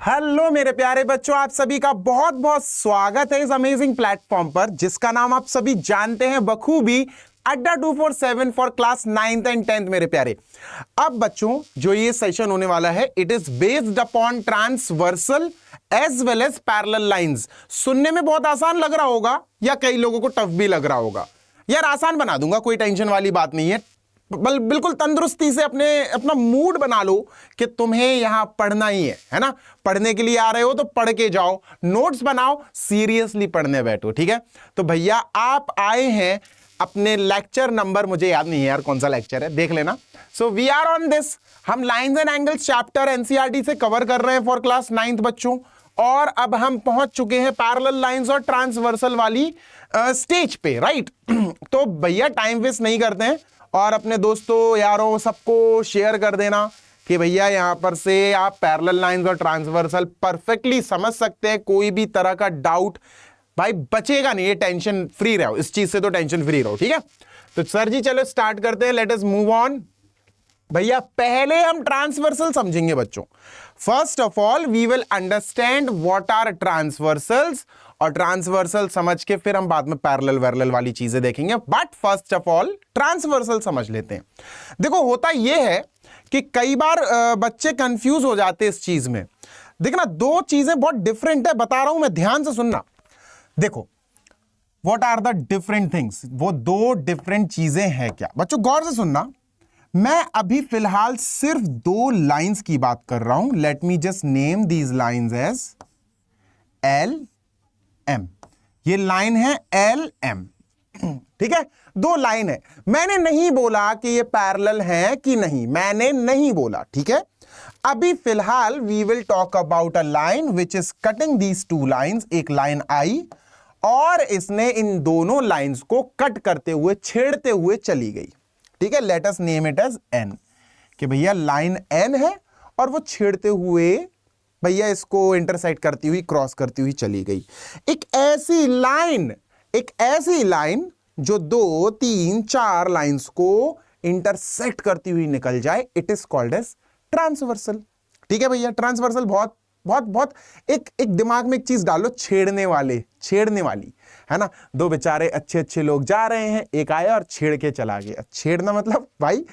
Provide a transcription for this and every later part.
Hello मेरे प्यारे बच्चों, आप सभी का बहुत बहुत स्वागत है इस अमेजिंग प्लेटफॉर्म पर जिसका नाम आप सभी जानते हैं बखूबी, अड्डा 247 for class 9th and 10th। मेरे प्यारे, अब बच्चों जो ये सेशन होने वाला है, it is based upon transversal as well as parallel lines. सुनने में बहुत आसान लग रहा होगा या कई लोगों को टफ भी लग रहा होगा। यार आसान बना दूंगा, कोई टेंशन वाली बात नहीं है। बिल्कुल तंदुरुस्ती से अपना मूड बना लो कि तुम्हें यहां पढ़ना ही है ना। पढ़ने के लिए आ रहे हो तो पढ़ के जाओ, नोट्स बनाओ, सीरियसली पढ़ने बैठो, ठीक है। तो भैया आप आए हैं अपने लेक्चर नंबर, मुझे याद नहीं है यार कौन सा लेक्चर है, देख लेना। So we are on this, हम lines and angles chapter NCERT से कवर कर रहे हैं फॉर क्लास 9th बच्चों। और अब हम पहुंच चुके हैं पैरेलल लाइंस और ट्रांसवर्सल वाली स्टेज पे, राइट। तो भैया टाइम वेस्ट नहीं करते हैं और अपने दोस्तों यारों सबको शेयर कर देना कि भैया यहां पर से आप पैरेलल लाइंस और ट्रांसवर्सल परफेक्टली समझ सकते हैं। कोई भी तरह का डाउट भाई बचेगा नहीं, ये टेंशन फ्री रहो, इस चीज से तो टेंशन फ्री रहो, ठीक है। तो सर जी चलो स्टार्ट करते हैं, लेट अस मूव ऑन। भैया पहले हम ट्रांसवर्सल समझेंगे बच्चों। First of all we will understand what are transversals, और ट्रांसवर्सल समझ के फिर हम बाद में पैरेलल वैरेलल वाली चीजें देखेंगे। But first of all transversal समझ लेते हैं। देखो होता यह है कि कई बार बच्चे कंफ्यूज हो जाते हैं इस चीज में। देखना दो चीजें बहुत डिफरेंट है, बता रहा हूं मैं, ध्यान से सुनना। देखो what are the different things, वो दो डिफरेंट चीजें हैं क्या बच्चों, गौर से सुनना। मैं अभी फिलहाल सिर्फ दो लाइंस की बात कर रहा हूं। Let me just name these lines as L M. ये लाइन है एल एम, ठीक है, दो लाइन है। मैंने नहीं बोला कि ये पैरेलल है कि नहीं, मैंने नहीं बोला, ठीक है। अभी फिलहाल we will talk about a line which is cutting these two lines. एक लाइन आई और इसने इन दोनों लाइंस को कट करते हुए, छेड़ते हुए चली गई, ठीक है। Let us name it as N, कि भैया लाइन एन है और वो छेड़ते हुए भैया इसको इंटरसेक्ट करती हुई, क्रॉस करती हुई चली गई। एक ऐसी लाइन जो 2, 3, 4 लाइंस को इंटरसेक्ट करती हुई निकल जाए, it is called as transversal, ठीक है भैया। ट्रांसवर्सल बहुत बहुत बहुत एक दिमाग में एक चीज डालो, छेड़ने वाली है ना। दो बेचारे अच्छे अच्छे लोग जा रहे हैं, एक आया और छेड़ के चला गया। छेड़ना मतलब भाई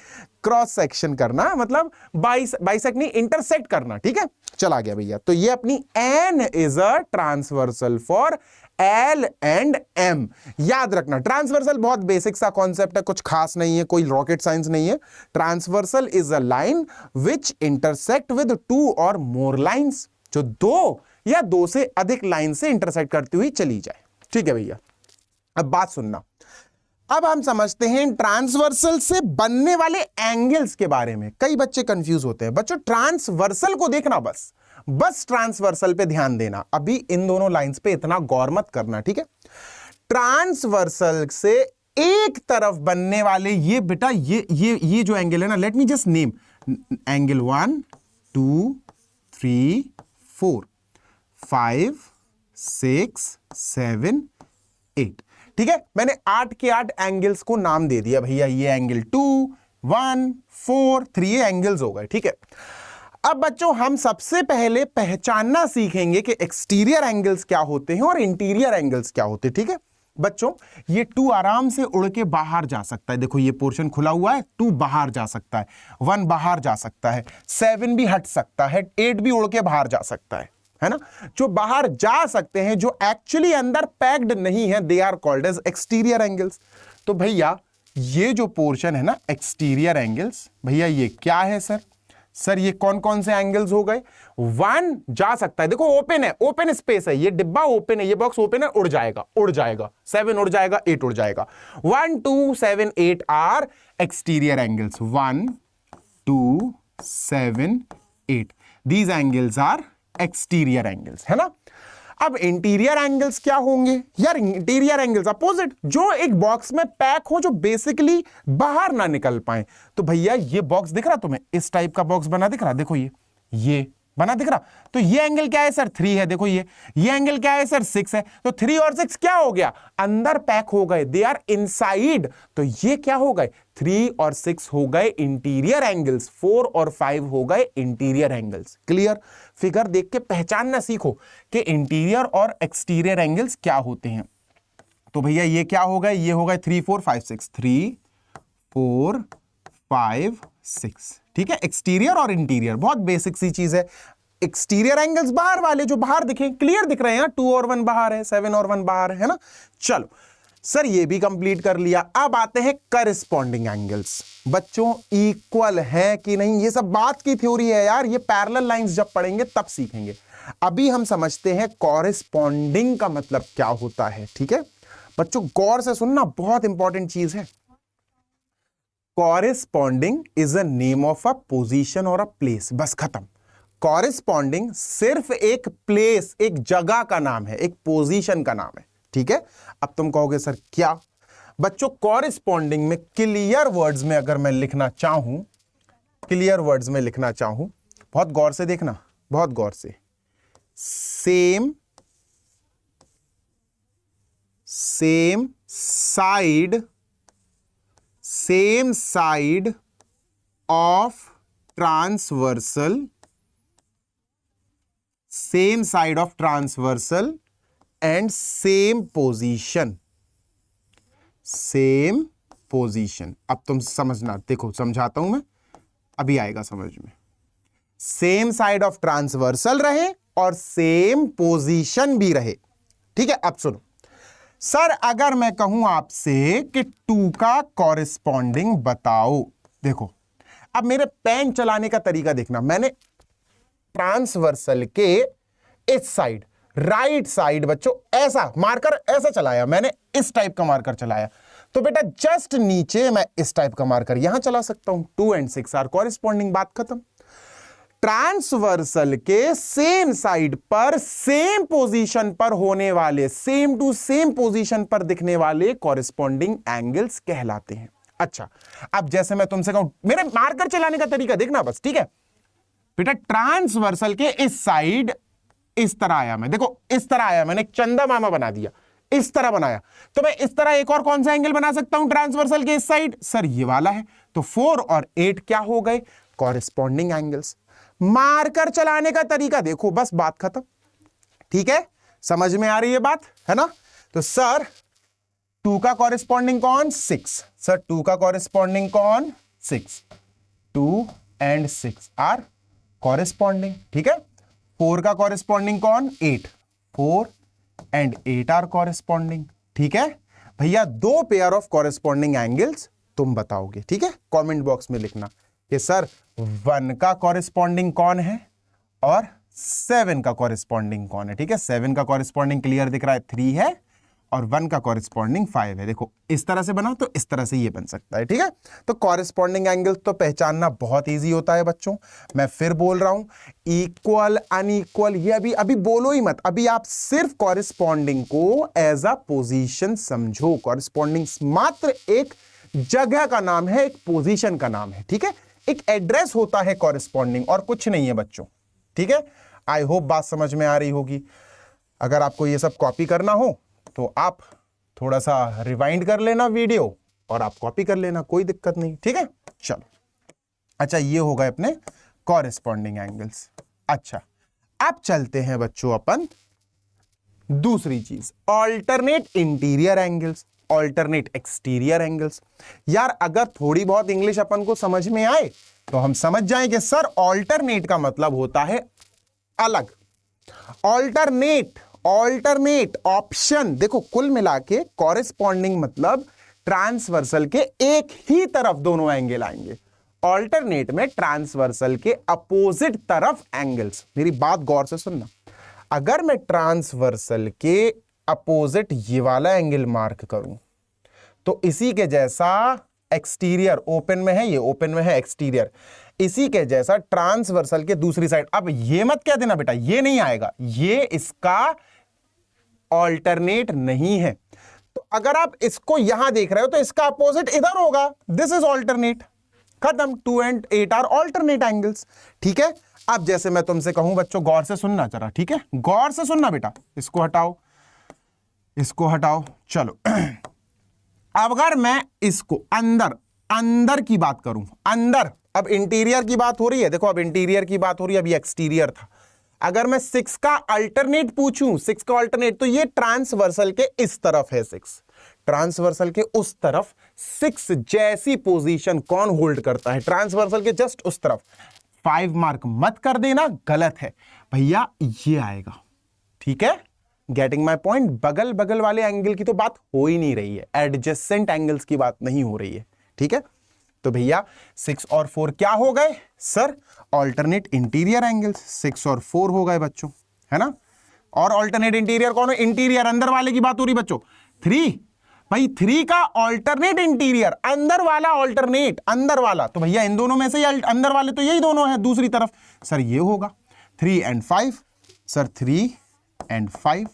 क्रॉस सेक्शन करना, मतलब बाइसेक्ट नहीं, इंटरसेक्ट करना, ठीक है। चला गया भैया। तो ये अपनी N is a transversal for L and M. याद रखना ट्रांसवर्सल बहुत बेसिक सा कॉन्सेप्ट है, कुछ खास नहीं है, कोई रॉकेट साइंस नहीं है। Transversal is a line which intersect with 2 और मोर लाइंस, जो 2 या 2 से अधिक लाइन से इंटरसेक्ट करती हुई चली जाए, ठीक है भैया। अब बात सुनना, अब हम समझते हैं ट्रांसवर्सल से बनने वाले एंगल्स के बारे में। कई बच्चे कंफ्यूज होते हैं बच्चों, ट्रांसवर्सल को देखना, बस ट्रांसवर्सल पे ध्यान देना। अभी इन दोनों लाइंस पे इतना गौर मत करना, ठीक है। ट्रांसवर्सल से एक तरफ बनने वाले ये बेटा ये जो एंगल है ना, late me just name angle 1, 2, 3, 4, 5, 6, 7, 8, ठीक है। मैंने 8 के 8 एंगल्स को नाम दे दिया भैया। ये एंगल 2, 1, 4, 3 एंगल्स हो गए, ठीक है। अब बच्चों हम सबसे पहले पहचानना सीखेंगे कि एक्सटीरियर एंगल्स क्या होते हैं और इंटीरियर एंगल्स क्या होते हैं, ठीक है बच्चों। ये 2 आराम से उड़ के बाहर जा सकता है, देखो ये पोर्शन खुला हुआ है, 2 बाहर जा सकता है, 1 बाहर जा सकता है, 7 भी हट सकता है, 8 भी उड़ के बाहर जा सकता है ना। जो बाहर जा सकते हैं, जो एक्चुअली अंदर पैक्ड नहीं है, they are called as exterior angles. तो भैया ये जो पोर्शन है ना एक्सटीरियर एंगल्स, भैया ये क्या है सर ये कौन कौन से एंगल्स हो गए। 1 जा सकता है, देखो ओपन है, ओपन स्पेस है, ये डिब्बा ओपन है, ये बॉक्स ओपन है, उड़ जाएगा। 7 उड़ जाएगा, 8 उड़ जाएगा। 1, 2, 7, 8 are exterior angles. 1, 2, 7, 8 these angles are exterior angles, है ना। अब इंटीरियर एंगल्स क्या होंगे यार। इंटीरियर एंगल्स अपोजिट, जो एक बॉक्स में पैक हो, जो बेसिकली बाहर ना निकल पाए। तो भैया ये बॉक्स दिख रहा तुम्हें, इस टाइप का बॉक्स बना दिख रहा, देखो ये बना दिख रहा? तो ये एंगल क्या है सर? 3 है। देखो ये एंगल क्या है सर? 6 है। तो 3 और 6 क्या हो गया? अंदर पैक हो गए, दे आर इनसाइड। तो ये क्या हो गए? 3 और 6 हो गए इंटीरियर एंगल्स, 4 और 5 हो गए इंटीरियर एंगल्स। क्लियर? फिगर देख के पहचानना सीखो कि इंटीरियर और एक्सटीरियर एंगल्स क्या होते हैं। तो भैया ये क्या हो गए? ये हो गए 3 4 5 6, 3 4 5 6। ठीक है, एक्सटीरियर और इंटीरियर बहुत बेसिक सी चीज है। एक्सटीरियर एंगल्स बाहर वाले जो बाहर दिखे, क्लियर दिख रहे हैं, 2 और 1 बाहर है, 7 और 1 बाहर है ना। चलो सर ये भी कंप्लीट कर लिया। अब आते हैं करस्पॉन्डिंग एंगल्स। बच्चों इक्वल है कि नहीं, ये सब बात की थ्योरी है यार, ये पैरेलल लाइंस जब पढ़ेंगे तब सीखेंगे। अभी हम समझते हैं कॉरेस्पॉन्डिंग का मतलब क्या होता है। ठीक है बच्चों, गौर से सुनना, बहुत इंपॉर्टेंट चीज है। Corresponding is a name of a position और अ प्लेस, बस खत्म। कॉरेस्पॉन्डिंग सिर्फ एक प्लेस, एक जगह का नाम है, एक पोजीशन का नाम है। ठीक है, अब तुम कहोगे सर क्या? बच्चों कॉरेस्पॉन्डिंग में क्लियर वर्ड्स में अगर मैं लिखना चाहूं, क्लियर वर्ड्स में लिखना चाहूं, बहुत गौर से देखना, बहुत गौर से, same side of transversal, same side of transversal and same position, same position. अब तुम समझना, देखो समझाता हूं मैं, अभी आएगा समझ में। सेम साइड ऑफ ट्रांसवर्सल रहे और सेम पोजीशन भी रहे। ठीक है, अब सुनो सर, अगर मैं कहूं आपसे कि 2 का कॉरेस्पॉन्डिंग बताओ, देखो अब मेरे पेन चलाने का तरीका देखना, मैंने ट्रांसवर्सल के इस साइड, राइट साइड बच्चों ऐसा मार्कर ऐसा चलाया, मैंने इस टाइप का मार्कर चलाया, तो बेटा जस्ट नीचे मैं इस टाइप का मार्कर यहां चला सकता हूं। 2 and 6 आर कॉरेस्पॉन्डिंग, बात खत्म। ट्रांसवर्सल के सेम साइड पर, सेम पोजीशन पर होने वाले, सेम टू सेम पोजीशन पर दिखने वाले कॉरेस्पॉन्डिंग एंगल्स कहलाते हैं। अच्छा, अब जैसे मैं तुमसे कहूं, मेरे मार्कर चलाने का तरीका देखना बस, ठीक है बेटा। ट्रांसवर्सल के इस साइड इस तरह आया, मैं देखो इस तरह आया, मैंने चंदा मामा बना दिया, इस तरह बनाया, तो मैं इस तरह एक और कौन सा एंगल बना सकता हूं ट्रांसवर्सल के इस साइड? सर ये वाला है। तो 4 और 8 क्या हो गए? Corresponding angles. मार्कर चलाने का तरीका देखो, बस बात खत्म। ठीक है, समझ में आ रही है बात, है ना? तो सर 2 का कॉरेस्पॉन्डिंग कौन? 6। सर 2 का कॉरेस्पॉन्डिंग कौन? 6। 2 and 6 आर कॉरेस्पॉन्डिंग। ठीक है, 4 का कॉरेस्पॉन्डिंग कौन? 8। 4 and 8 आर कॉरेस्पॉन्डिंग। ठीक है भैया, 2 पेयर ऑफ कॉरेस्पॉन्डिंग एंगल्स तुम बताओगे। ठीक है, कमेंट बॉक्स में लिखना कि सर 1 का कॉरेस्पॉन्डिंग कौन है और 7 का कॉरेस्पॉन्डिंग कौन है। ठीक है, 7 का कॉरेस्पॉन्डिंग क्लियर दिख रहा है, 3 है, और 1 का कॉरेस्पॉन्डिंग 5 है। देखो इस तरह से बना तो इस तरह से ये बन सकता है। ठीक है, तो कॉरेस्पॉन्डिंग एंगल तो पहचानना बहुत इजी होता है बच्चों। मैं फिर बोल रहा हूं, इक्वल अनइक्वल ये अभी बोलो ही मत, अभी आप सिर्फ कॉरेस्पॉन्डिंग को एज अ पोजीशन समझो। कॉरेस्पॉन्डिंग मात्र एक जगह का नाम है, एक पोजीशन का नाम है। ठीक है, एक एड्रेस होता है कॉरेस्पॉन्डिंग, और कुछ नहीं है बच्चों। ठीक है, आई होप बात समझ में आ रही होगी। अगर आपको ये सब कॉपी करना हो तो आप थोड़ा सा रिवाइंड कर लेना वीडियो और आप कॉपी कर लेना, कोई दिक्कत नहीं। ठीक है, चलो। अच्छा, ये हो गए अपने कॉरेस्पॉन्डिंग एंगल्स। अच्छा, अब चलते हैं बच्चों अपन दूसरी चीज, alternate interior angles, alternate exterior angles. यार अगर थोड़ी बहुत इंग्लिश अपन को समझ में आए तो हम समझ जाएं कि सर ऑल्टरनेट का मतलब होता है अलग। ऑल्टरनेट, ऑल्टरनेट ऑप्शन, देखो कुल मिला के कॉरेस्पॉन्डिंग मतलब ट्रांसवर्सल के एक ही तरफ दोनों एंगल आएंगे। ऑल्टरनेट में ट्रांसवर्सल के अपोजिट तरफ एंगल्स। मेरी बात गौर से सुनना, अगर मैं ट्रांसवर्सल के अपोजिट ये वाला एंगल मार्क करूं तो इसी के जैसा एक्सटीरियर, ओपन में है ये, ओपन में है एक्सटीरियर, इसी के जैसा ट्रांसवर्सल के दूसरी साइड। अब ये मत कह देना बेटा ये नहीं आएगा, ये इसका ऑल्टरनेट नहीं है। तो अगर आप इसको यहां देख रहे हो तो इसका अपोजिट इधर होगा, दिस इज ऑल्टरनेट, खत्म। 2 and 8 आर ऑल्टरनेट एंगल्स। ठीक है, अब जैसे मैं तुमसे कहूं बच्चों, गौर से सुनना जरा, ठीक है, गौर से सुनना बेटा, इसको हटाओ, इसको हटाओ, चलो। अब अगर मैं इसको अंदर अंदर की बात करूं, अंदर, अब इंटीरियर की बात हो रही है, देखो अब इंटीरियर की बात हो रही है, अभी एक्सटीरियर था। अगर मैं 6 का अल्टरनेट पूछूं, 6 का अल्टरनेट, तो ये ट्रांसवर्सल के इस तरफ है 6, ट्रांसवर्सल के उस तरफ 6 जैसी पोजीशन कौन होल्ड करता है? ट्रांसवर्सल के जस्ट उस तरफ। 5 मार्क मत कर देना, गलत है भैया, ये आएगा, ठीक है, गेटिंग माई पॉइंट। बगल बगल वाले एंगल की तो बात हो ही नहीं रही है, एडजेसेंट एंगल्स की बात नहीं हो रही है, ठीक है। तो भैया 6 और 4 क्या हो गए सर? Alternate interior angles. 6 और 4 हो गए बच्चों, है ना। और ऑल्टरनेट इंटीरियर कौन है? इंटीरियर, अंदर वाले की बात हो रही बच्चों। 3, भाई 3 का ऑल्टरनेट इंटीरियर, अंदर वाला ऑल्टरनेट, अंदर वाला, तो भैया इन दोनों में से अंदर वाले तो यही दोनों है दूसरी तरफ, सर ये होगा 3 and 5, sir 3 and 5,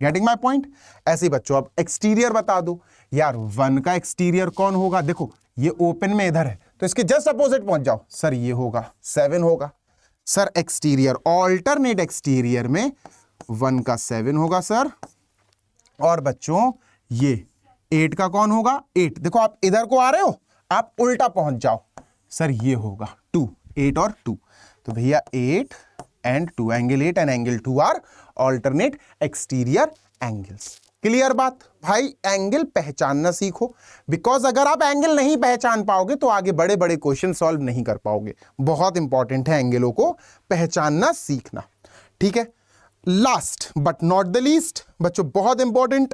getting my point. ऐसे बच्चों अब एक्सटीरियर बता दो यार, 1 का एक्सटीरियर कौन होगा? देखो ये ओपन में इधर है, तो इसके जस्ट अपोजिट पहुंच जाओ, सर ये होगा 7 होगा, सर एक्सटीरियर, ऑल्टरनेट एक्सटीरियर में 1 का 7 होगा सर। और बच्चों ये 8 का कौन होगा? 8, देखो आप इधर को आ रहे हो, आप उल्टा पहुंच जाओ, सर ये होगा 2, 8 और 2, तो भैया 8 and 2, angle 8 and angle 2 are alternate exterior angles. Clear बात भाई, एंगल पहचानना सीखो, बिकॉज अगर आप एंगल नहीं पहचान पाओगे तो आगे बड़े बड़े क्वेश्चन सॉल्व नहीं कर पाओगे। बहुत इंपॉर्टेंट है एंगलों को पहचानना सीखना, ठीक है। Last but not the least बच्चों, बहुत इंपॉर्टेंट,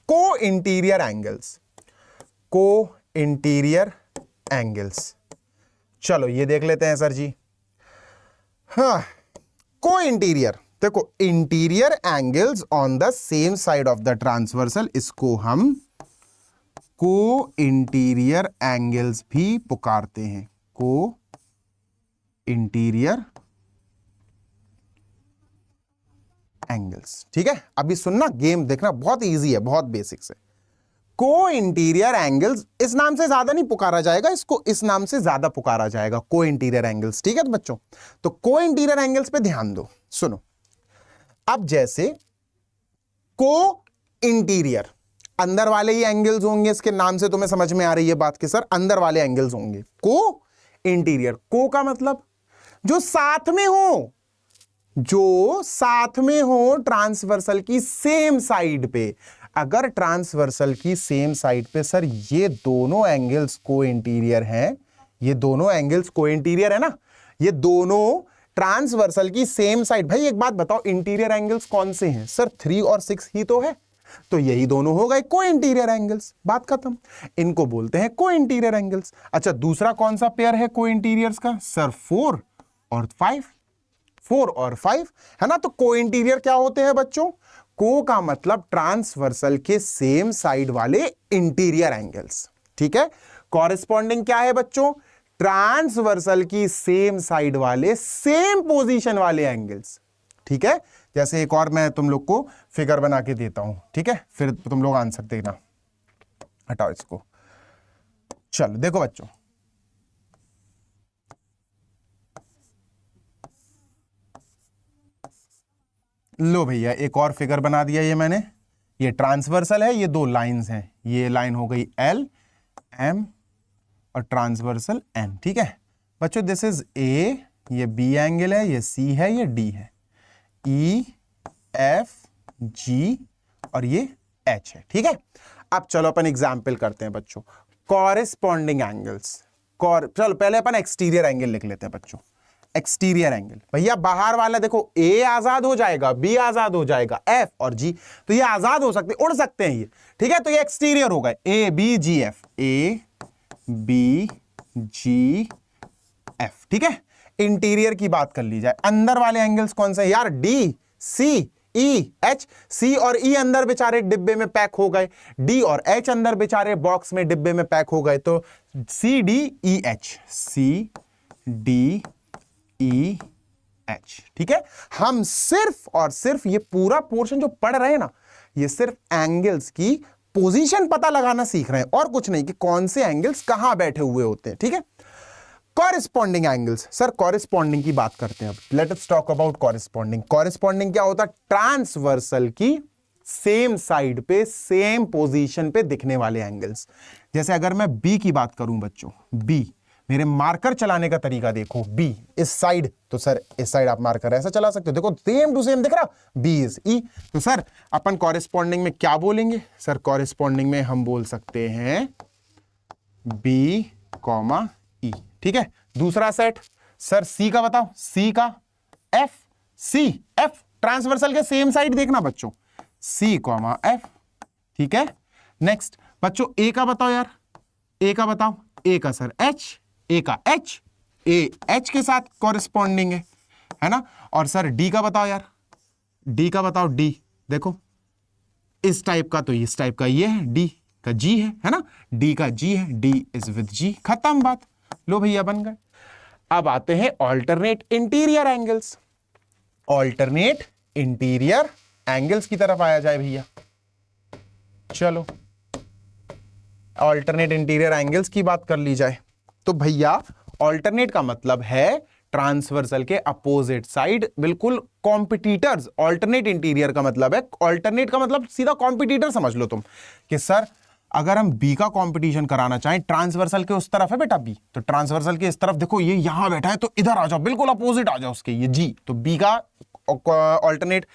को इंटीरियर एंगल्स, को इंटीरियर एंगल्स। चलो ये देख लेते हैं सर जी। हाँ, को इंटीरियर, देखो interior angles on the same side of the transversal, इसको हम को इंटीरियर एंगल्स भी पुकारते हैं, को इंटीरियर एंगल्स, ठीक है। अभी सुनना, गेम देखना, बहुत इजी है, बहुत बेसिक है। को इंटीरियर एंगल्स इस नाम से ज्यादा नहीं पुकारा जाएगा, इसको इस नाम से ज्यादा पुकारा जाएगा, को इंटीरियर एंगल्स, ठीक है तो बच्चों। तो को इंटीरियर एंगल्स पे ध्यान दो, सुनो। अब जैसे को इंटीरियर, अंदर वाले ही एंगल्स होंगे, इसके नाम से तुम्हें समझ में आ रही है बात कि सर अंदर वाले एंगल्स होंगे। को इंटीरियर, को का मतलब जो साथ में हो, जो साथ में हो ट्रांसवर्सल की सेम साइड पे। अगर ट्रांसवर्सल की सेम साइड पे सर ये दोनों एंगल्स को इंटीरियर हैं, ये दोनों एंगल्स को इंटीरियर है ना, ये दोनों ट्रांसवर्सल की सेम साइड। भाई एक बात बताओ, इंटीरियर एंगल्स कौन से हैं सर? 3 और 6 ही तो है, तो यही दोनों हो गए को इंटीरियर एंगल्स, बात खत्म। इनको बोलते हैं को इंटीरियर एंगल्स। अच्छा दूसरा कौन सा पेयर है को इंटीरियर्स का? सर 4 और 5, 4 और 5 है ना। तो को इंटीरियर क्या होते हैं बच्चों? को का मतलब ट्रांसवर्सल के सेम साइड वाले इंटीरियर एंगल्स, ठीक है। कॉरेस्पॉन्डिंग क्या है बच्चों? ट्रांसवर्सल की सेम साइड वाले सेम पोजीशन वाले एंगल्स, ठीक है। जैसे एक और मैं तुम लोग को फिगर बना के देता हूं, ठीक है, फिर तुम लोग आंसर देना। हटाओ इसको, चलो देखो बच्चों, लो भैया एक और फिगर बना दिया ये मैंने। ये ट्रांसवर्सल है, ये 2 लाइंस हैं, ये लाइन हो गई L M और ट्रांसवर्सल N, ठीक है बच्चों। दिस इज A, ये B एंगल है, ये C है, ये D है, E F G और ये H है, ठीक है। अब चलो अपन एग्जाम्पल करते हैं बच्चों, कॉरेस्पॉन्डिंग एंगल्स। चलो पहले अपन एक्सटीरियर एंगल लिख लेते हैं बच्चों। एक्सटीरियर एंगल भैया बाहर वाला देखो, A आजाद हो जाएगा, B आजाद हो जाएगा, F और G, तो ये आजाद हो सकते, उड़ सकते हैं ये, ठीक है। तो ये एक्सटीरियर हो गए, A B G F, A B G F, ठीक है। इंटीरियर की बात कर ली जाए, अंदर वाले एंगल्स कौन से यार? D C E H, C और E अंदर बेचारे डिब्बे में पैक हो गए, D और H अंदर बेचारे बॉक्स में डिब्बे में पैक हो गए, तो C D E H, C D E H, ठीक है। हम सिर्फ और सिर्फ ये पूरा पोर्शन जो पढ़ रहे हैं ना, ये सिर्फ एंगल्स की पोजीशन पता लगाना सीख रहे हैं और कुछ नहीं, कि कौन से एंगल्स कहां बैठे हुए होते हैं, ठीक है। कॉरेस्पॉन्डिंग एंगल्स, सर कॉरेस्पॉन्डिंग की बात करते हैं अब। Let us talk about corresponding. Corresponding क्या होता है? ट्रांसवर्सल की सेम साइड पे, सेम पोजीशन पे दिखने वाले एंगल्स। जैसे अगर मैं बी की बात करूं बच्चों, बी, मेरे मार्कर चलाने का तरीका देखो, बी इस साइड, तो सर इस साइड आप मार्कर ऐसा चला सकते हो, देखो सेम टू सेम दिख रहा, बी इज ई। तो सर अपन कॉरेस्पॉन्डिंग में क्या बोलेंगे? सर कॉरेस्पॉन्डिंग में हम बोल सकते हैं बी कॉमा ई, ठीक है। दूसरा सेट, सर सी का बताओ, सी का एफ, सी एफ ट्रांसवर्सल के सेम साइड देखना बच्चों, सी कॉमा एफ, ठीक है। नेक्स्ट बच्चों ए का बताओ यार, ए का बताओ, ए का सर एच, ए का एच, ए एच के साथ कॉरेस्पॉन्डिंग है ना। और सर डी का बताओ यार, डी का बताओ, डी देखो इस टाइप का, तो इस टाइप का ये है, डी का जी है ना, डी का जी है, डी इज विद जी, खत्म बात। लो भैया बन गए। अब आते हैं alternate interior angles. Alternate interior angles की तरफ आया जाए भैया। चलो ऑल्टरनेट इंटीरियर एंगल्स की बात कर ली जाए। तो भैया ऑल्टरनेट का मतलब है ट्रांसवर्सल के अपोजिट साइड, बिल्कुल कॉम्पिटिटर्स। ऑल्टरनेट इंटीरियर का मतलब है, ऑल्टरनेट का मतलब सीधा कॉम्पिटिटर समझ लो तुम, कि सर अगर हम बी का कंपटीशन कराना चाहें, ट्रांसवर्सल के उस तरफ है बेटा बी, तो ट्रांसवर्सल के इस तरफ देखो, ये यहां बैठा है, तो इधर आ जाओ, बिल्कुल अपोजिट आ जाओ उसके, ये जी, तो बी का ऑल्टरनेट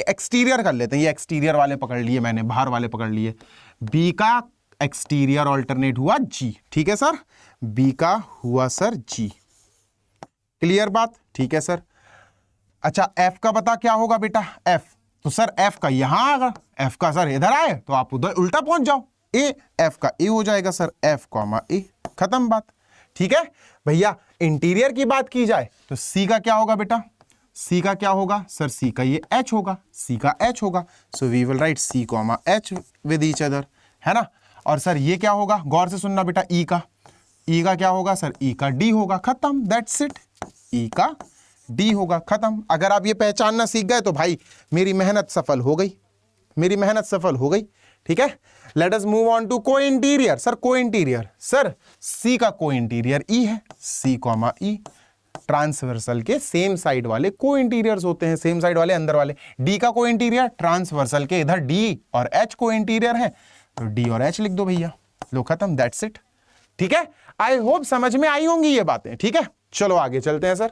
एक्सटीरियर कर लेते हैं। ये एक्सटीरियर वाले पकड़ लिए मैंने, बाहर वाले पकड़ लिए, बी का एक्सटीरियर ऑल्टरनेट हुआ जी, ठीक है सर, बी का हुआ सर जी, क्लियर बात, ठीक है सर। अच्छा एफ का बता क्या होगा बेटा, एफ, तो सर एफ का यहां आएगा, एफ का सर इधर आए तो आप उधर उल्टा पहुंच जाओ, ए एफ का ए हो जाएगा सर, एफ कॉमा ए, खत्म बात, ठीक है भैया। इंटीरियर की बात की जाए तो सी का क्या होगा बेटा, सी का क्या होगा सर, सी का ये एच होगा, सी का एच होगा, so we will write C comma H with each other, है ना। और सर ये क्या होगा, गौर से सुनना बेटा, ई का, ई का क्या होगा सर, ई का डी होगा, खत्म, दैट्स इट, ई का डी होगा, खत्म। अगर आप ये पहचानना सीख गए तो भाई मेरी मेहनत सफल हो गई, मेरी मेहनत सफल हो गई, ठीक है। Let us move on to co interior. Sir co interior, sir C का को इंटीरियर ई है, सी कॉमा ई, ट्रांसवर्सल के सेम साइड वाले को इंटीरियर्स होते हैं, सेम साइड वाले अंदर वाले। डी का को इंटीरियर, ट्रांसवर्सल के इधर डी और एच को इंटीरियर है, तो डी और एच लिख दो भैया, लो खत्म, दैट्स इट, ठीक है। आई होप समझ में आई होंगी ये बातें, ठीक है। चलो आगे चलते हैं सर।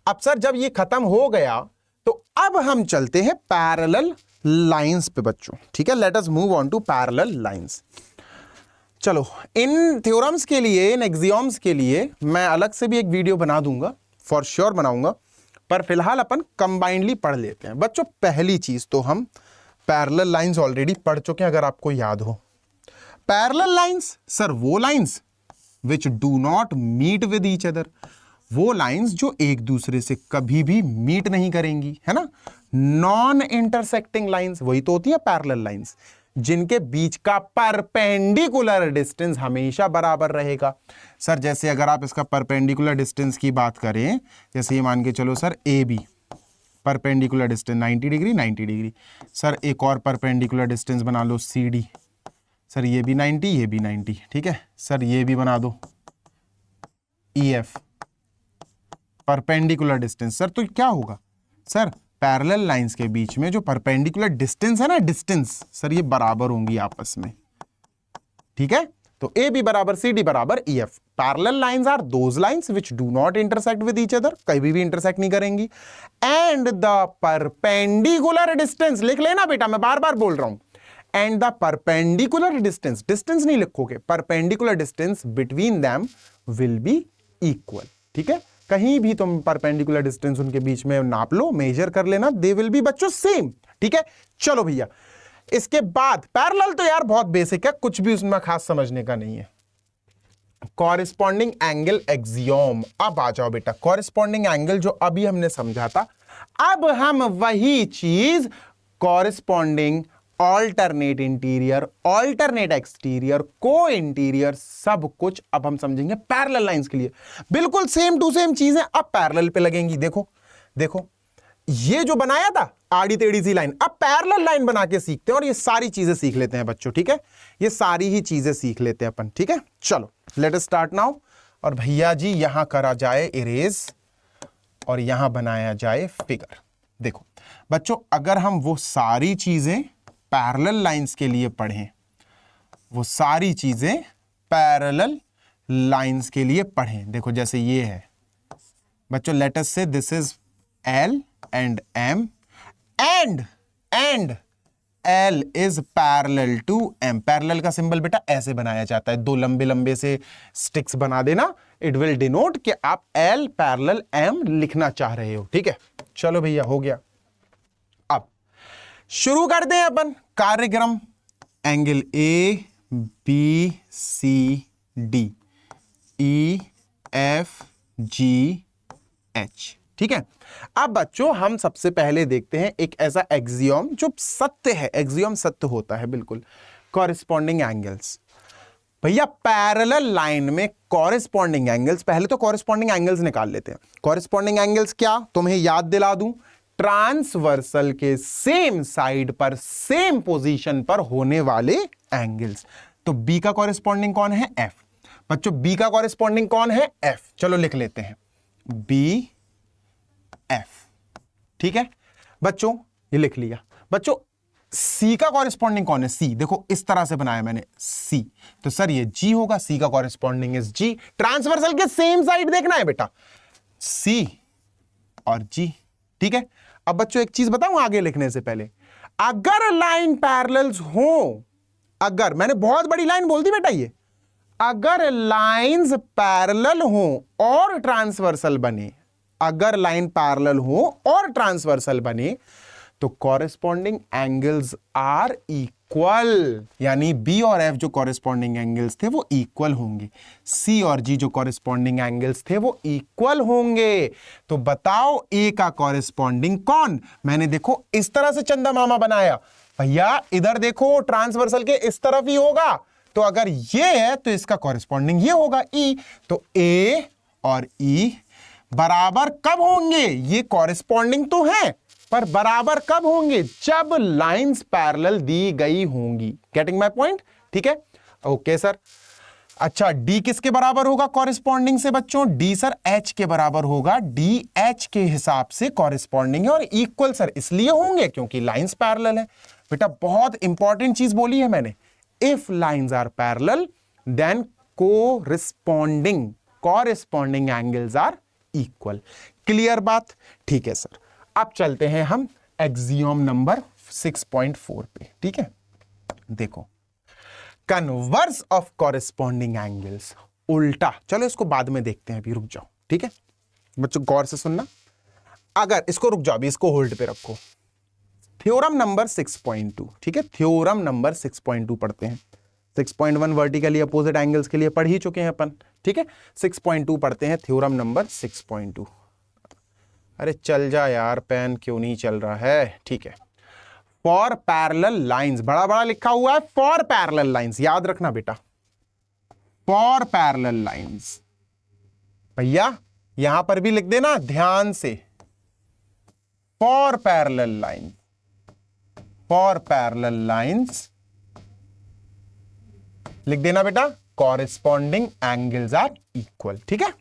अब सर जब ये खत्म हो गया तो अब हम चलते हैं पैरेलल लाइंस पे बच्चों, ठीक है। Let us move on to parallel lines. चलो इन थ्योरम्स के लिए, इन एक्सियोम्स के लिए मैं अलग से भी एक वीडियो बना दूंगा, फॉर श्योर बनाऊंगा, पर फिलहाल अपन कंबाइंडली पढ़ लेते हैं बच्चों। पहली चीज तो हम पैरेलल लाइंस ऑलरेडी पढ़ चुके हैं, अगर आपको याद हो। पैरेलल लाइंस सर वो lines which do not meet with each other, वो लाइंस जो एक दूसरे से कभी भी मीट नहीं करेंगी, है ना। नॉन इंटरसेक्टिंग लाइंस वही तो होती है पैरेलल लाइंस, जिनके बीच का परपेंडिकुलर डिस्टेंस हमेशा बराबर रहेगा। सर जैसे अगर आप इसका परपेंडिकुलर डिस्टेंस की बात करें, जैसे ये मान के चलो sir A B, perpendicular distance 90 degree 90 degree. Sir एक और परपेंडिकुलर डिस्टेंस बना लो सी डी, सर ये भी 90 ये भी 90, ठीक है। सर ये भी बना दो E F, perpendicular distance. Sir तो क्या होगा सर, पैरेलल लाइंस के बीच में जो परपेंडिकुलर डिस्टेंस है ना, डिस्टेंस सर ये बराबर होंगी आपस में, ठीक है। तो ए बी बराबर सी डी बराबर E F. Parallel lines are those lines which do not intersect with each other, कभी भी इंटरसेक्ट नहीं करेंगी। एंड द परपेंडिकुलर डिस्टेंस, लिख लेना बेटा, मैं बार बार बोल रहा हूं, and the perpendicular distance, distance नहीं लिखोगे, perpendicular distance between them will be equal, ठीक है। कहीं भी तुम परपेंडिकुलर डिस्टेंस उनके बीच में नाप लो, मेजर कर लेना, दे विल बी बच्चों सेम, ठीक है। चलो भैया इसके बाद पैरेलल तो यार बहुत बेसिक है, कुछ भी उसमें खास समझने का नहीं है। कॉरेस्पॉन्डिंग एंगल एक्सियोम, अब आ जाओ बेटा, कॉरेस्पॉन्डिंग एंगल जो अभी हमने समझा था, अब हम वही चीज corresponding, alternate interior, alternate exterior, को इंटीरियर, सब कुछ अब हम समझेंगे पैरेलल लाइंस के लिए। बिल्कुल सेम टू सेम चीजें अब पैरेलल पे लगेंगी। देखो देखो ये जो बनाया था आड़ी टेढ़ी सी लाइन, अब पैरेलल लाइन बना के सीखते हैं और ये सारी चीजें सीख लेते हैं बच्चों, ठीक है। ये सारी ही चीजें सीख लेते हैं अपन, ठीक है। चलो लेट अस स्टार्ट नाउ। और भैया जी यहां करा जाए इरेज और यहां बनाया जाए फिगर। देखो बच्चों, अगर हम वो सारी चीजें पैरेलल लाइंस के लिए पढ़ें, वो सारी चीजें पैरेलल लाइंस के लिए पढ़ें, देखो जैसे ये है बच्चों, let us say this is L and M and L is parallel to M। Parallel का सिंबल बेटा ऐसे बनाया जाता है, दो लंबे लंबे से स्टिक्स बना देना, इट विल डिनोट कि आप L पैरेलल M लिखना चाह रहे हो। ठीक है, चलो भैया हो गया। अब शुरू करते हैं अपन कार्यक्रम। Angle ABCD EFGH। ठीक है, अब बच्चों हम सबसे पहले देखते हैं एक ऐसा एक्सियोम जो सत्य है, एक्सियोम सत्य होता है बिल्कुल, कॉरेस्पॉन्डिंग एंगल्स। भैया पैरेलल लाइन में कॉरेस्पॉन्डिंग एंगल्स, पहले तो कॉरेस्पॉन्डिंग एंगल्स निकाल लेते हैं। कॉरेस्पॉन्डिंग एंगल्स क्या, तुम्हें याद दिला दूं, ट्रांसवर्सल के सेम साइड पर सेम पोजीशन पर होने वाले एंगल्स। तो बी का कॉरेस्पॉन्डिंग कौन है, एफ। बच्चों बी का कॉरेस्पॉन्डिंग कौन है, एफ। चलो लिख लेते हैं बी एफ। ठीक है बच्चों, ये लिख लिया। बच्चों सी का कॉरेस्पॉन्डिंग कौन है, सी। देखो इस तरह से बनाया मैंने सी, तो सर ये जी होगा, सी का कॉरेस्पॉन्डिंग इज जी। ट्रांसवर्सल के सेम साइड देखना है बेटा, सी और जी। ठीक है, अब बच्चों एक चीज बताऊं आगे लिखने से पहले, अगर लाइन पैरेलल्स हो, अगर, मैंने बहुत बड़ी लाइन बोल दी बेटा, ये अगर लाइंस पैरेलल हो और ट्रांसवर्सल बने, अगर लाइन पैरेलल हो और ट्रांसवर्सल बने, तो कॉरेस्पॉन्डिंग एंगल्स आर इक्वल, यानी बी और एफ जो कॉरेस्पॉन्डिंग एंगल्स थे वो इक्वल होंगे, सी और जी जो कॉरेस्पॉन्डिंग एंगल्स थे वो इक्वल होंगे। तो बताओ ए का कॉरेस्पॉन्डिंग कौन, मैंने देखो इस तरह से चंदा मामा बनाया, भैया इधर देखो ट्रांसवर्सल के इस तरफ ही होगा, तो अगर ये है तो इसका कॉरेस्पॉन्डिंग ये होगा ई। तो ए और ई बराबर कब होंगे, ये कॉरेस्पॉन्डिंग तो है पर बराबर कब होंगे, जब लाइंस पैरेलल दी गई होंगी। गेटिंग माय पॉइंट, ठीक है, ओके सर। अच्छा डी किसके बराबर होगा कॉरेस्पॉन्डिंग से बच्चों, डी सर एच के बराबर होगा, डी एच के हिसाब से कॉरेस्पॉन्डिंग है, और इक्वल सर इसलिए होंगे क्योंकि लाइंस पैरेलल है। बेटा बहुत इंपॉर्टेंट चीज बोली है मैंने, if lines are parallel then corresponding angles are equal. Clear बात, ठीक है सर। अब चलते हैं हम एक्सियोम नंबर 6.4 पे। ठीक है, देखो कन्वर्स ऑफ कॉरेस्पॉन्डिंग एंगल्स, उल्टा, चलो इसको बाद में देखते हैं, अभी रुक जाओ। ठीक है बच्चों, गौर से सुनना, अगर इसको रुक जाओ, अभी इसको होल्ड पे रखो। थ्योरम नंबर 6.2, ठीक है, थ्योरम नंबर 6.2 पढ़ते हैं। 6.1 वर्टिकली अपोजिट एंगल्स के लिए पढ़ ही चुके हैं अपन। ठीक है, 6.2 पढ़ते हैं, थ्योरम नंबर 6.2। अरे चल जा यार, पेन क्यों नहीं चल रहा है। ठीक है, फॉर पैरेलल लाइंस, बड़ा बड़ा लिखा हुआ है, फॉर पैरेलल लाइंस, याद रखना बेटा, फॉर पैरेलल लाइंस। भैया यहां पर भी लिख देना ध्यान से, for parallel lines, for parallel lines लिख देना बेटा, कॉरेस्पॉन्डिंग एंगल्स आर इक्वल। ठीक है,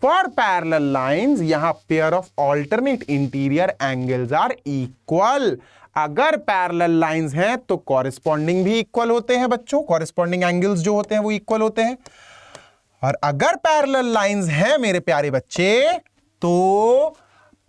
फॉर पैरेलल लाइंस यहां pair of alternate interior angles are equal. अगर पैरेलल लाइंस हैं तो कॉरेस्पॉन्डिंग भी इक्वल होते हैं बच्चों, कॉरेस्पॉन्डिंग एंगल्स जो होते हैं वो इक्वल होते हैं। और अगर पैरेलल लाइंस हैं मेरे प्यारे बच्चे, तो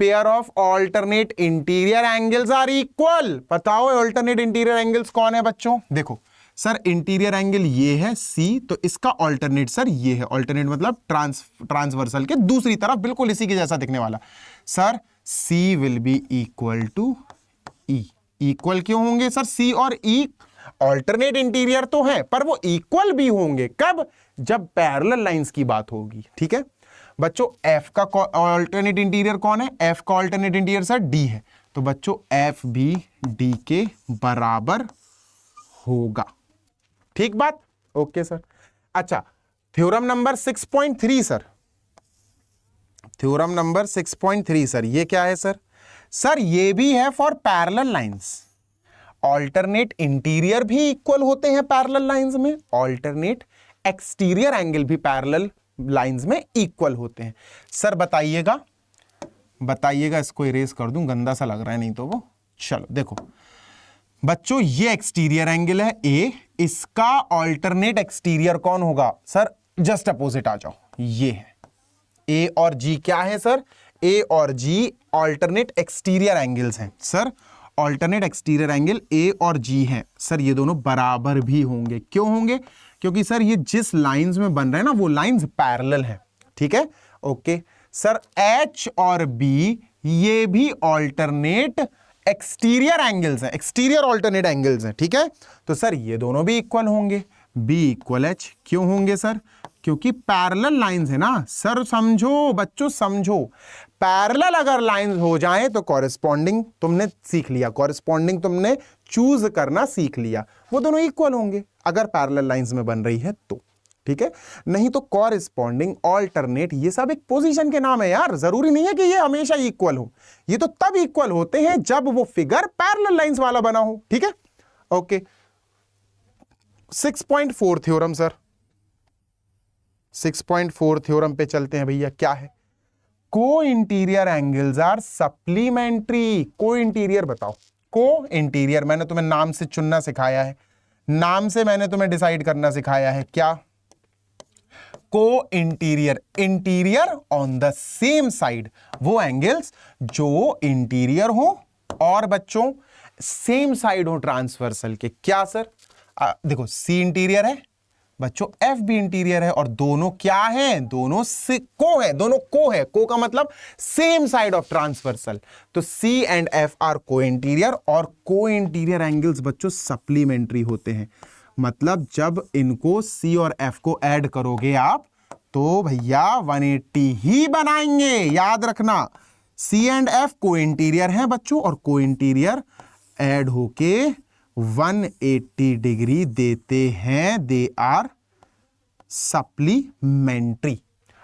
pair of alternate interior angles are equal. बताओ ऑल्टरनेट इंटीरियर एंगल्स कौन है बच्चों, देखो सर इंटीरियर एंगल ये है सी, तो इसका ऑल्टरनेट सर ये है, ऑल्टरनेट मतलब ट्रांसवर्सल के दूसरी तरफ बिल्कुल इसी के जैसा दिखने वाला। Sir C will be equal to E. Equal क्यों होंगे सर, सी और ई ऑल्टरनेट इंटीरियर तो है पर वो इक्वल भी होंगे कब, जब पैरेलल लाइंस की बात होगी। ठीक है बच्चों, एफ का ऑल्टरनेट इंटीरियर कौन है, एफ का ऑल्टरनेट इंटीरियर सर डी है, तो बच्चों एफ भी डी के बराबर होगा। ठीक बात, ओके सर। अच्छा theorem number 6.3 sir, theorem number 6.3 sir, ये क्या है सर, सर ये भी है for parallel lines. Alternate interior भी इक्वल होते हैं पैरेलल लाइंस में, ऑल्टरनेट एक्सटीरियर एंगल भी पैरेलल लाइंस में इक्वल होते हैं। सर बताइएगा, इसको इरेज कर दूं, गंदा सा लग रहा है नहीं तो वो। चलो देखो बच्चों, ये एक्सटीरियर एंगल है ए, इसका ऑल्टरनेट एक्सटीरियर कौन होगा सर? जस्ट अपोजिट आ जाओ, ये है ए और जी। क्या है सर? ए और जी ऑल्टरनेट एक्सटीरियर एंगल्स हैं sir. Alternate exterior angle A और जी हैं सर, ये दोनों बराबर भी होंगे। क्यों होंगे? क्योंकि सर ये जिस लाइंस में बन रहे हैं ना वो लाइंस पैरेलल हैं, ठीक है। ओके सर, एच और बी ये भी ऑल्टरनेट एक्सटीरियर एंगल्स हैं, एक्सटीरियर ऑल्टरनेट एंगल्स हैं, ठीक है। तो सर ये दोनों भी इक्वल होंगे, बी इक्वल एच। क्यों होंगे सर? क्योंकि पैरेलल लाइंस है ना सर। समझो बच्चों, समझो, पैरेलल अगर लाइंस हो जाए तो कॉरेस्पॉन्डिंग तुमने सीख लिया, कॉरेस्पॉन्डिंग तुमने चूज करना सीख लिया, वो दोनों इक्वल होंगे अगर पैरेलल लाइंस में बन रही है तो, ठीक है। नहीं तो कॉरेस्पॉन्डिंग, ऑल्टरनेट, ये सब एक पोजीशन के नाम है यार, जरूरी नहीं है कि ये हमेशा इक्वल हो। ये तो तब इक्वल होते हैं जब वो फिगर पैरेलल लाइंस वाला बना हो, ठीक है। ओके 6.4 थ्योरम सर, 6.4 थ्योरम पे चलते हैं भैया। क्या है? को इंटीरियर एंगल्स आर सप्लीमेंट्री। को इंटीरियर बताओ, को इंटीरियर मैंने तुम्हें नाम से चुनना सिखाया है, नाम से मैंने तुम्हें डिसाइड करना सिखाया है। क्या? को interior, interior on the same side, वो एंगल्स जो इंटीरियर हो और बच्चों सेम साइड हो ट्रांसवर्सल के। क्या सर? देखो सी इंटीरियर है बच्चों, एफ भी इंटीरियर है, और दोनों क्या हैं? दोनों को है, दोनों को है। को का मतलब सेम साइड ऑफ ट्रांसवर्सल। तो सी एंड एफ आर को इंटीरियर, और को इंटीरियर एंगल्स बच्चों सप्लीमेंट्री होते हैं। मतलब जब इनको सी और एफ को ऐड करोगे आप तो भैया 180 ही बनाएंगे, याद रखना। सी एंड एफ को इंटीरियर है बच्चों, और को इंटीरियर ऐड होके 180 डिग्री देते हैं, दे आर सप्लीमेंट्री।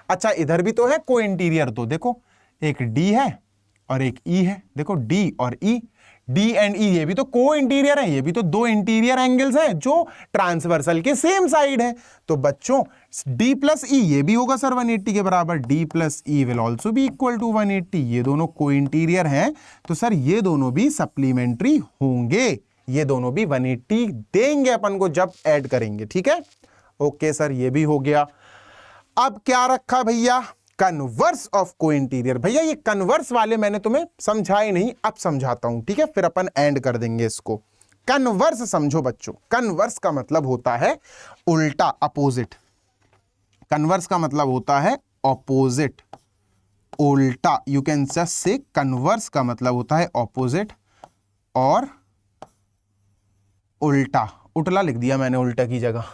अच्छा इधर भी तो है को इंटीरियर, तो देखो एक डी है और एक ई है, देखो डी और ई, डी एंड ई ये भी तो को इंटीरियर है, ये भी तो दो इंटीरियर एंगल्स हैं जो ट्रांसवर्सल के सेम साइड है। तो बच्चों डी प्लस ई ये भी होगा सर 180 के बराबर, D plus E will also be equal to 180। ये दोनों को इंटीरियर हैं तो सर ये दोनों भी सप्लीमेंट्री होंगे, ये दोनों भी 180 देंगे अपन को जब ऐड करेंगे, ठीक है। ओके सर, ये भी हो गया। अब क्या रखा भैया? कन्वर्स ऑफ को इंटीरियर। भैया ये कन्वर्स वाले मैंने तुम्हें समझाए नहीं, अब समझाता हूं, ठीक है, फिर अपन एंड कर देंगे इसको। कन्वर्स समझो बच्चों, कन्वर्स का मतलब होता है उल्टा, अपोजिट। कन्वर्स का मतलब होता है ऑपोजिट, उल्टा। You can just say converse का मतलब होता है ऑपोजिट और उल्टा। उल्टा लिख दिया मैंने उल्टा की जगह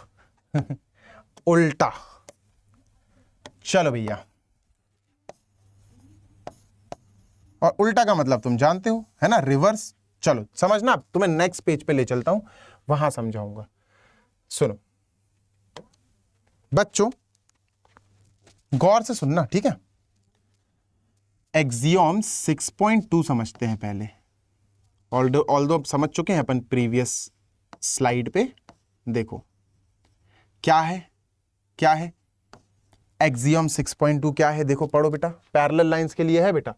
उल्टा। चलो भैया, और उल्टा का मतलब तुम जानते हो है ना, रिवर्स। चलो समझना, तुम्हें नेक्स्ट पेज पे ले चलता हूं, वहां समझाऊंगा। सुनो बच्चों, गौर से सुनना, ठीक है। एक्सियोम 6.2 समझते हैं पहले, ऑल्दो समझ चुके हैं अपन प्रीवियस स्लाइड पे। देखो क्या है, क्या है एक्सियोम 6.2 क्या है? देखो पढ़ो बेटा, पैरेलल लाइंस के लिए है बेटा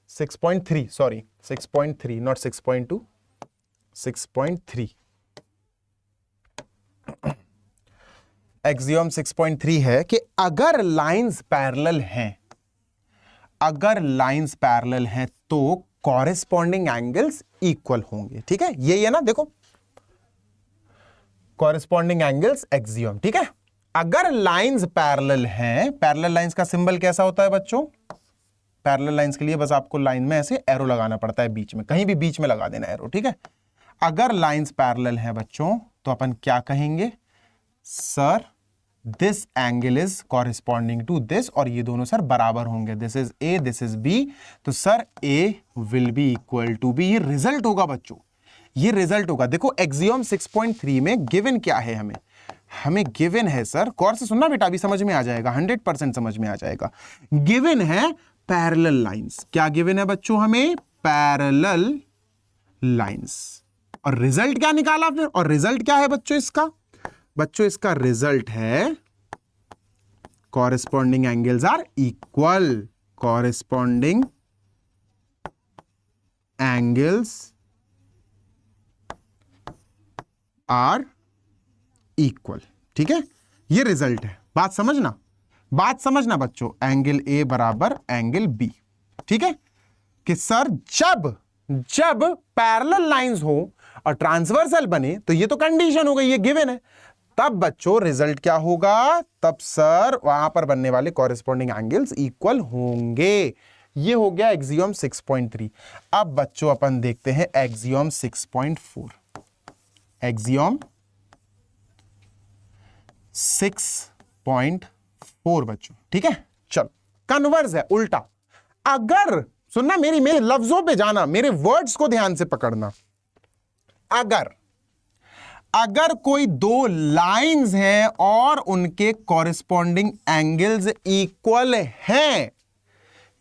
6.3, सॉरी 6.3 नॉट 6.2, 6.3। एक्सियोम 6.3 है कि अगर लाइंस पैरेलल हैं, अगर लाइंस पैरेलल हैं तो कॉरेस्पॉन्डिंग एंगल्स इक्वल होंगे, ठीक है। ये है ना, देखो कॉरेस्पॉन्डिंग एंगल्स एक्सियोम, ठीक है। अगर लाइंस पैरेलल हैं, पैरेलल लाइंस का सिंबल कैसा होता है बच्चों? पैरेलल लाइंस के लिए बस आपको लाइन में ऐसे एरो लगाना पड़ता है, बीच में, कहीं भी बीच में लगा देना एरो, ठीक है। अगर लाइंस पैरेलल है बच्चों तो अपन क्या कहेंगे? Sir this angle is corresponding to this, और ये दोनों सर बराबर होंगे, this is A, this is B, तो sir A will be equal to B. ये रिजल्ट होगा बच्चों, ये रिजल्ट होगा। देखो एक्सियोम 6.3 में गिवन क्या है? हमें गिवन है सर, गौर से सुनना बेटा, अभी समझ में आ जाएगा, 100% समझ में आ जाएगा। गिवन है पैरेलल लाइंस। क्या गिवन है बच्चों? हमें पैरेलल लाइंस। और रिजल्ट क्या निकाला फिर? और रिजल्ट क्या है बच्चों इसका? बच्चों इसका रिजल्ट है corresponding angles are equal, corresponding angles are equal. ठीक है, ये रिजल्ट है। बात समझना बच्चों, एंगल ए बराबर एंगल बी। ठीक है, कि सर जब पैरेलल लाइंस हो और ट्रांसवर्सल बने तो ये तो कंडीशन हो गई, ये गिवन है, तब बच्चों रिजल्ट क्या होगा, तब सर वहां पर बनने वाले कॉरेस्पॉन्डिंग एंगल्स इक्वल होंगे। ये हो गया एक्सियोम 6.3। अब बच्चों अपन देखते हैं एक्सियोम 6.4। एक्सियोम 6.4 बच्चों। ठीक है, चलो कन्वर्स है, उल्टा। अगर सुनना, मेरे लफ्जों पे जाना, मेरे वर्ड्स को ध्यान से पकड़ना। अगर कोई दो लाइंस हैं और उनके कॉरेस्पॉन्डिंग एंगल्स इक्वल हैं,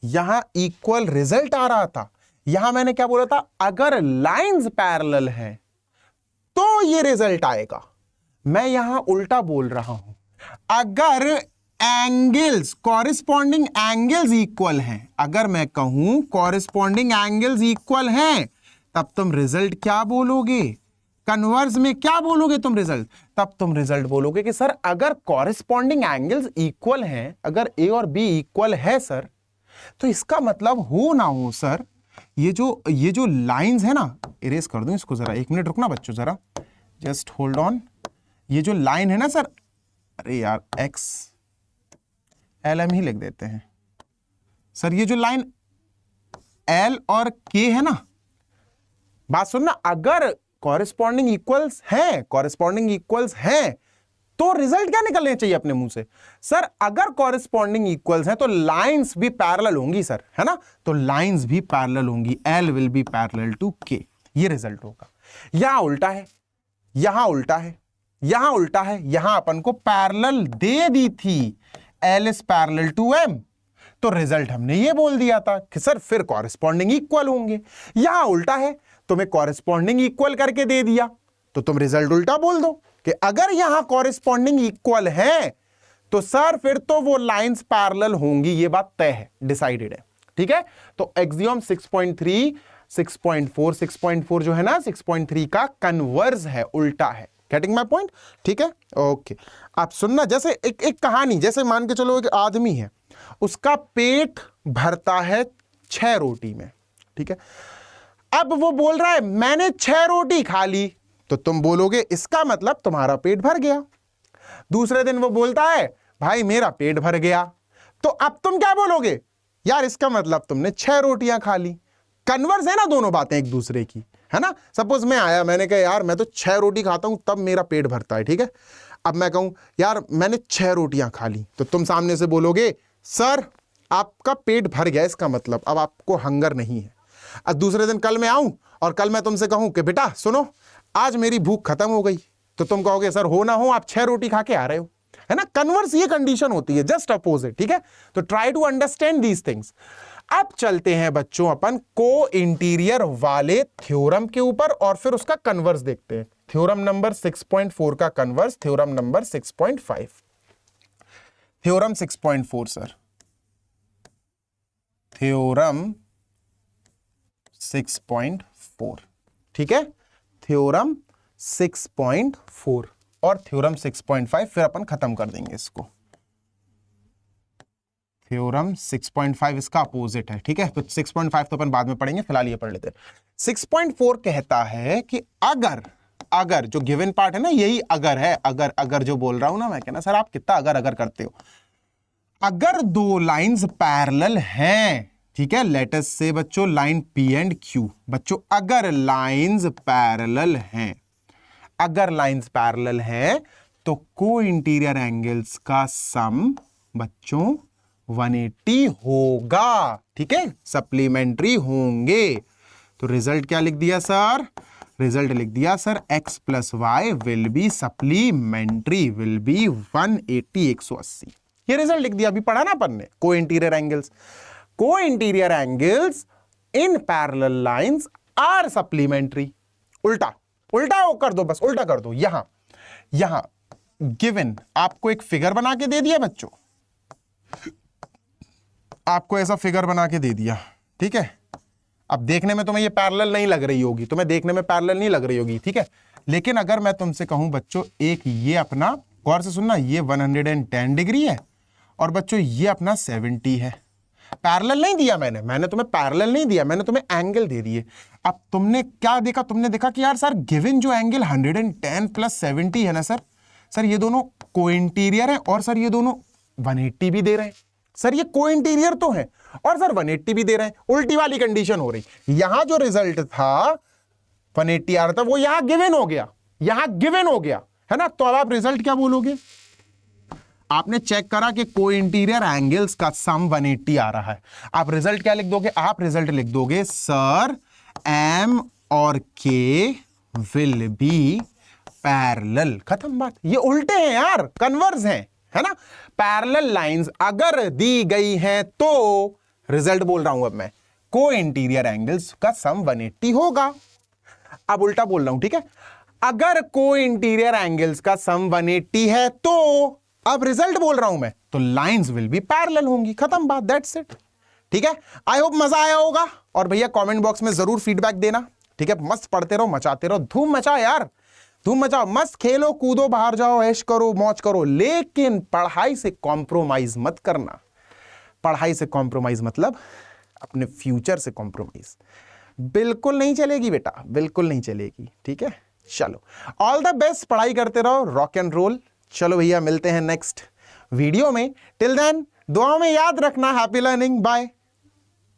यहां इक्वल रिजल्ट आ रहा था। यहां मैंने क्या बोला था, अगर लाइंस पैरेलल हैं तो ये रिजल्ट आएगा। मैं यहां उल्टा बोल रहा हूं, अगर एंगल्स, कॉरेस्पॉन्डिंग एंगल्स इक्वल हैं, अगर मैं कहूं कॉरेस्पॉन्डिंग एंगल्स इक्वल हैं, तब तुम रिजल्ट क्या बोलोगे, कन्वर्स में क्या बोलोगे तुम रिजल्ट, तब तुम रिजल्ट बोलोगे कि सर अगर कॉरेस्पॉन्डिंग एंगल्स इक्वल हैं, अगर ए और बी इक्वल है सर, तो इसका मतलब हो ना हो सर, ये जो लाइंस है ना, इरेज कर दूं इसको, जरा 1 मिनट रुकना बच्चों, जरा जस्ट होल्ड ऑन। ये जो लाइन है ना सर, अरे यार एक्स एल एम ही लिख देते हैं सर, ये जो लाइन एल और के है ना, बात सुनना, अगर कॉरेस्पॉन्डिंग इक्वल्स हैं तो रिजल्ट क्या निकलने चाहिए अपने मुंह से, सर अगर कॉरेस्पॉन्डिंग इक्वल्स हैं तो लाइंस भी पैरेलल होंगी सर, है ना, तो लाइंस भी पैरेलल होंगी, L will be parallel to K, ये रिजल्ट होगा। यहां उल्टा है, यहां अपन को पैरेलल दे दी थी, L is parallel to M, तो रिजल्ट हमने ये बोल दिया था कि सर फिर कॉरेस्पॉन्डिंग इक्वल होंगे। यहां उल्टा है, तुम्हें कॉरेस्पॉन्डिंग इक्वल करके दे दिया, तो तुम रिजल्ट उल्टा बोल दो कि अगर यहां कॉरेस्पॉन्डिंग इक्वल है तो सर फिर तो वो लाइंस पैरेलल होंगी, ये बात तय है, डिसाइडेड है। ठीक है, तो एक्सियोम 6.3, 6.4, 6.4 जो है ना 6.3 का कन्वर्स है, उल्टा है। Getting my point? ठीक है, ओके। आप सुनना, जैसे एक कहानी, जैसे मान के चलो एक आदमी है, उसका पेट भरता है 6 रोटी में। ठीक है, अब वो बोल रहा है मैंने 6 रोटी खा ली, तो तुम बोलोगे इसका मतलब तुम्हारा पेट भर गया। दूसरे दिन वो बोलता है भाई मेरा पेट भर गया, तो अब तुम क्या बोलोगे, यार इसका मतलब तुमने 6 रोटियां खा ली। कन्वर्स है ना दोनों बातें एक दूसरे की, है ना। सपोज मैं आया, मैंने कहा यार मैं तो 6 रोटी खाता हूं तब मेरा पेट भरता है। ठीक है, अब मैं कहूं यार मैंने 6 रोटियां खा ली, तो तुम सामने से बोलोगे सर आपका पेट भर गया, इसका मतलब अब आपको हंगर नहीं है। अब दूसरे दिन कल मैं आऊं और कल मैं तुमसे कहूं कि बेटा सुनो आज मेरी भूख खत्म हो गई, तो तुम कहोगे सर हो ना हो आप 6 रोटी खा के आ रहे हो, है ना। कन्वर्स ये कंडीशन होती है, जस्ट अपोजिट। ठीक है, तो try to understand these things. अब चलते हैं बच्चों अपन को इंटीरियर वाले थ्योरम के ऊपर और फिर उसका कन्वर्स देखते हैं। थ्योरम नंबर 6.4 का converse, theorem number 6.5। Theorem 6.4 sir, theorem 6.4। ठीक है, थ्योरम 6.4 और थ्योरम 6.5, फिर अपन खत्म कर देंगे इसको। थ्योरम 6.5 इसका अपोजिट है। ठीक है, तो 6.5 तो अपन बाद में पढ़ेंगे, फिलहाल ये पढ़ लेते हैं। 6.4 कहता है कि अगर जो गिवन पार्ट है ना, यही अगर है, अगर जो बोल रहा हूं ना मैं, कहना सर आप कितना अगर करते हो। अगर दो लाइंस पैरेलल हैं, ठीक है, लेट अस से बच्चों लाइन P एंड Q, बच्चों अगर लाइंस पैरेलल हैं तो को इंटीरियर एंगल्स का सम बच्चों 180 होगा। ठीक है, सप्लीमेंट्री होंगे। तो रिजल्ट क्या लिख दिया सर, रिजल्ट लिख दिया sir x plus Y will be supplementary, will be 180, 180। ये रिजल्ट लिख दिया, अभी पढ़ा ना अपन ने। को interior angles in parallel lines are supplementary. उल्टा कर दो, बस उल्टा कर दो। यहां गिवन आपको एक फिगर बना के दे दिया बच्चों, आपको ऐसा फिगर बना के दे दिया, ठीक है। अब देखने में तुम्हें ये पैरेलल नहीं लग रही होगी, तुम्हें देखने में पैरेलल नहीं लग रही होगी, ठीक है। लेकिन अगर मैं तुमसे कहूं बच्चों, एक ये अपना, गौर से सुनना, ये 110 डिग्री है और बच्चों ये अपना 70 है। पैरेलल नहीं दिया मैंने तुम्हें पैरेलल नहीं दिया, मैंने तुम्हें एंगल दे दिए। अब तुमने क्या देखा, तुमने देखा कि यार सर गिवन जो एंगल 110 + 70 है ना सर ये दोनों को इंटीरियर है और सर ये दोनों 180 भी दे रहे हैं। सर ये को इंटीरियर तो है और सर 180 भी दे रहे हैं, उल्टी वाली कंडीशन हो रही। यहां जो रिजल्ट था 180 आ रहा था, वो यहां गिवन हो गया, यहां गिवन हो गया, है ना। तो अब आप रिजल्ट क्या बोलोगे, आपने चेक करा कि को इंटीरियर एंगल्स का सम 180 आ रहा है। आप रिजल्ट क्या लिख दोगे, आप रिजल्ट लिख दोगे सर एम और के विल बी पैरेलल, खत्म बात। ये उल्टे हैं यार, कन्वर्स हैं, है ना। पैरेलल लाइंस अगर दी गई हैं तो रिजल्ट बोल रहा हूं अब मैं, को इंटीरियर एंगल्स का सम 180 होगा। अब उल्टा बोल रहा हूं, ठीक है। अगर को इंटीरियर एंगल्स का सम 180 है तो अब रिजल्ट बोल रहा हूं मैं, तो लाइंस विल बी पैरेलल होंगी, खत्म बात, दैट्स इट, ठीक है। आई होप मजा आया होगा। और भैया कमेंट बॉक्स में जरूर फीडबैक देना, ठीक है। मस्त पढ़ते रहो, मचाते रहो, धूम मचाओ यार, धूम मचाओ, मस्त खेलो कूदो, बाहर जाओ, ऐश करो, मौज करो, लेकिन पढ़ाई से कॉम्प्रोमाइज मत करना। पढ़ाई से कॉम्प्रोमाइज मतलब अपने फ्यूचर से कॉम्प्रोमाइज बिल्कुल नहीं चलेगी बेटा, बिल्कुल नहीं चलेगी, ठीक है। चलो ऑल द बेस्ट, पढ़ाई करते रहो, रॉक एंड रोल। चलो भैया मिलते हैं नेक्स्ट वीडियो में, टिल देन दुआओं में याद रखना, हैप्पी लर्निंग, बाय।